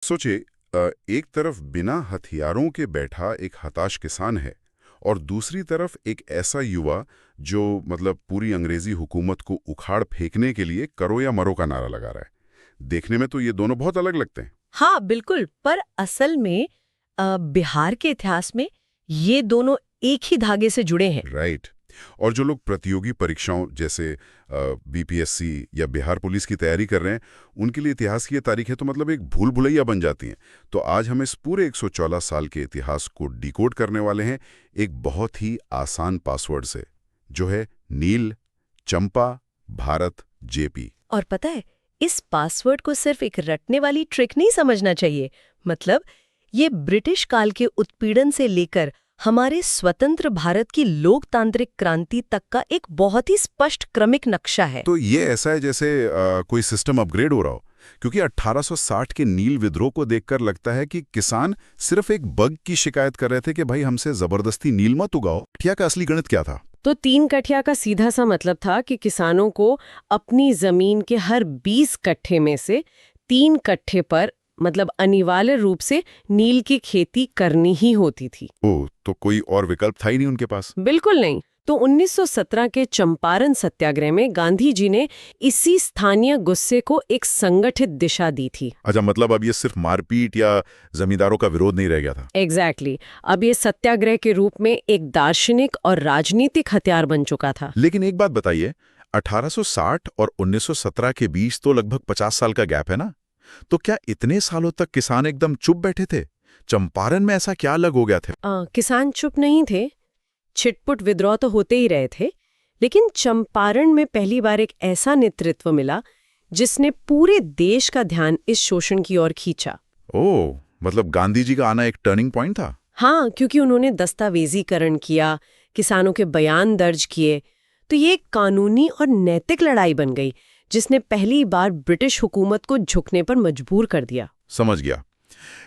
सोचिए, एक तरफ बिना हथियारों के बैठा एक हताश किसान है और दूसरी तरफ एक ऐसा युवा जो मतलब पूरी अंग्रेजी हुकूमत को उखाड़ फेंकने के लिए करो या मरो का नारा लगा रहा है। देखने में तो ये दोनों बहुत अलग लगते हैं। हाँ बिल्कुल, पर असल में बिहार के इतिहास में ये दोनों एक ही धागे से जुड़े हैं। राइट। और जो लोग प्रतियोगी परीक्षाओं जैसे बीपीएससी या बिहार पुलिस की तैयारी कर रहे हैं, उनके लिए इतिहास की ये तारीखें तो मतलब एक भूल भुलैया बन जाती हैं। तो आज हम इस पूरे 114 साल के इतिहास को डिकोड करने वाले हैं एक बहुत ही आसान पासवर्ड से, जो है नील, चंपा, भारत, जेपी। और पता है, इस पासवर्ड को सिर्फ एक रटने वाली ट्रिक नहीं समझना चाहिए। मतलब ये ब्रिटिश काल के उत्पीड़न से लेकर हमारे स्वतंत्र भारत की लोकतांत्रिक क्रांति तक का एक बहुत ही स्पष्ट क्रमिक नक्शा है। तो ये ऐसा है जैसे कोई सिस्टम अपग्रेड हो रहा हो, क्योंकि 1860 के नील विद्रोह को देखकर लगता है कि किसान सिर्फ एक बग की शिकायत कर रहे थे कि भाई हमसे जबरदस्ती नील मत उगाओ। कठिया का असली गणित क्या था? तो 3 कठिया का सीधा सा मतलब था कि किसानों को अपनी जमीन के हर 20 कट्ठे में से 3 कट्ठे पर मतलब अनिवार्य रूप से नील की खेती करनी ही होती थी। ओह, तो कोई और विकल्प था ही नहीं उनके पास। बिल्कुल नहीं। तो 1917 के चंपारण सत्याग्रह में गांधी जी ने इसी स्थानीय गुस्से को एक संगठित दिशा दी थी। अच्छा, मतलब अब ये सिर्फ मारपीट या जमींदारों का विरोध नहीं रह गया था। एग्जैक्टली अब ये सत्याग्रह के रूप में एक दार्शनिक और राजनीतिक हथियार बन चुका था। लेकिन एक बात बताइए, 1860 और 1917 के बीच तो लगभग 50 साल का गैप है ना? तो क्या इतने सालों तक किसान एकदम चुप बैठे थे? चंपारण में ऐसा क्या अलग हो गया थे? किसान चुप नहीं थे। छिटपुट विद्रोह तो होते ही रहे थे, लेकिन चंपारण में पहली बार एक ऐसा नेतृत्व मिला जिसने पूरे देश का ध्यान इस शोषण की ओर खींचा। ओह, मतलब गांधी जी का आना एक टर्निंग पॉइंट था। हाँ, क्योंकि उन्होंने दस्तावेजीकरण किया, किसानों के बयान दर्ज किए, तो ये एक कानूनी और नैतिक लड़ाई बन गई जिसने पहली बार ब्रिटिश हुकूमत को झुकने पर मजबूर कर दिया। समझ गया।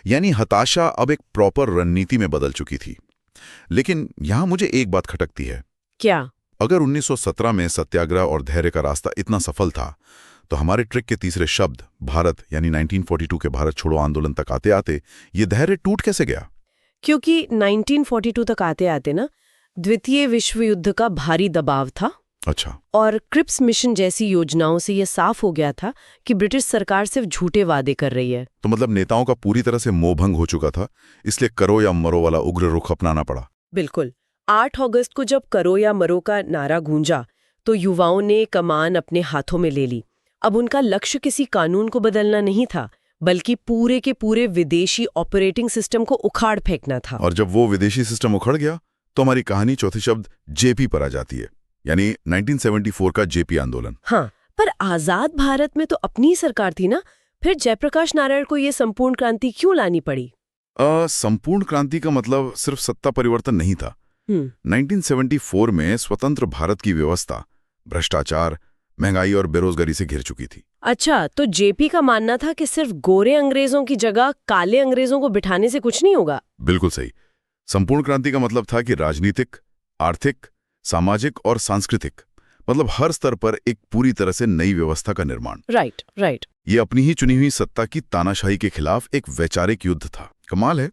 यानी हताशा अब एक प्रॉपर रणनीति में बदल चुकी थी। लेकिन यहां मुझे एक बात खटकती है। क्या? अगर 1917 में सत्याग्रह और धैर्य का रास्ता इतना सफल था, तो हमारे ट्रिक के तीसरे शब्द भारत यानी 1942 के भारत छोड़ो आंदोलन तक आते आते ये धैर्य टूट कैसे गया? क्योंकि 1942 तक आते आते ना द्वितीय विश्व युद्ध का भारी दबाव था। अच्छा। और क्रिप्स मिशन जैसी योजनाओं से यह साफ हो गया था कि ब्रिटिश सरकार सिर्फ झूठे वादे कर रही है। तो मतलब नेताओं का पूरी तरह से मोहभंग हो चुका था, इसलिए करो या मरो वाला उग्र रुख अपनाना पड़ा। बिल्कुल। 8 अगस्त को जब करो या मरो का नारा गूंजा, तो युवाओं ने कमान अपने हाथों में ले ली। अब उनका लक्ष्य किसी कानून को बदलना नहीं था, बल्कि पूरे के पूरे विदेशी ऑपरेटिंग सिस्टम को उखाड़ फेंकना था। और जब वो विदेशी सिस्टम उखड़ गया, तो हमारी कहानी चौथे शब्द जेपी पर आ जाती है, यानी 1974 का जेपी आंदोलन। हाँ, पर आजाद भारत में तो अपनी सरकार थी ना, फिर जयप्रकाश नारायण को ये संपूर्ण क्रांति क्यों लानी पड़ी? संपूर्ण क्रांति का मतलब सिर्फ सत्ता परिवर्तन नहीं था। 1974 में स्वतंत्र भारत की व्यवस्था भ्रष्टाचार, महंगाई और बेरोजगारी से घिर चुकी थी। अच्छा, तो जेपी का मानना था कि सिर्फ गोरे अंग्रेजों की जगह काले अंग्रेजों को बिठाने से कुछ नहीं होगा। बिल्कुल सही। संपूर्ण क्रांति का मतलब था कि राजनीतिक, आर्थिक, सामाजिक और सांस्कृतिक मतलब हर स्तर पर एक पूरी तरह से नई व्यवस्था का निर्माण। राइट। ये अपनी ही चुनी हुई सत्ता की तानाशाही के खिलाफ एक वैचारिक युद्ध था। कमाल है,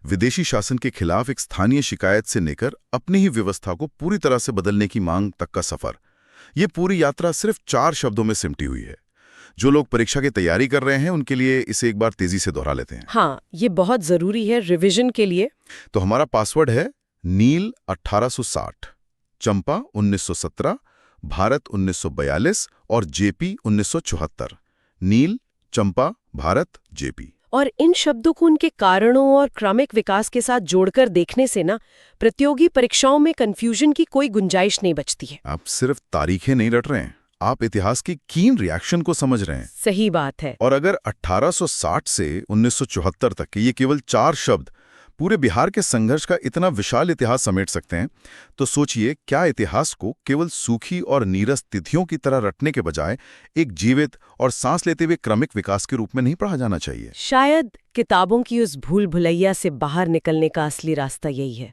विदेशी शासन के खिलाफ एक स्थानीय शिकायत से लेकर अपनी ही व्यवस्था को पूरी तरह से बदलने की मांग तक का सफर। ये पूरी यात्रा सिर्फ 4 शब्दों में सिमटी हुई है। जो लोग परीक्षा की तैयारी कर रहे हैं उनके लिए इसे एक बार तेजी से दोहरा लेते हैं। हाँ, ये बहुत जरूरी है रिवीजन के लिए। तो हमारा पासवर्ड है नील 1860, चंपा 1917, भारत 1942 और जेपी 1974। नील, चंपा, भारत, जेपी। और इन शब्दों को उनके कारणों और क्रमिक विकास के साथ जोड़कर देखने से ना प्रतियोगी परीक्षाओं में कंफ्यूजन की कोई गुंजाइश नहीं बचती है। आप सिर्फ तारीखें नहीं रट रहे हैं, आप इतिहास की कीन रिएक्शन को समझ रहे हैं। सही बात है। और अगर 1860 से 1974 तक के ये केवल 4 शब्द पूरे बिहार के संघर्ष का इतना विशाल इतिहास समेट सकते हैं, तो सोचिए क्या इतिहास को केवल सूखी और नीरस तिथियों की तरह रटने के बजाय एक जीवित और सांस लेते हुए क्रमिक विकास के रूप में नहीं पढ़ा जाना चाहिए? शायद किताबों की उस भूल भुलैया से बाहर निकलने का असली रास्ता यही है।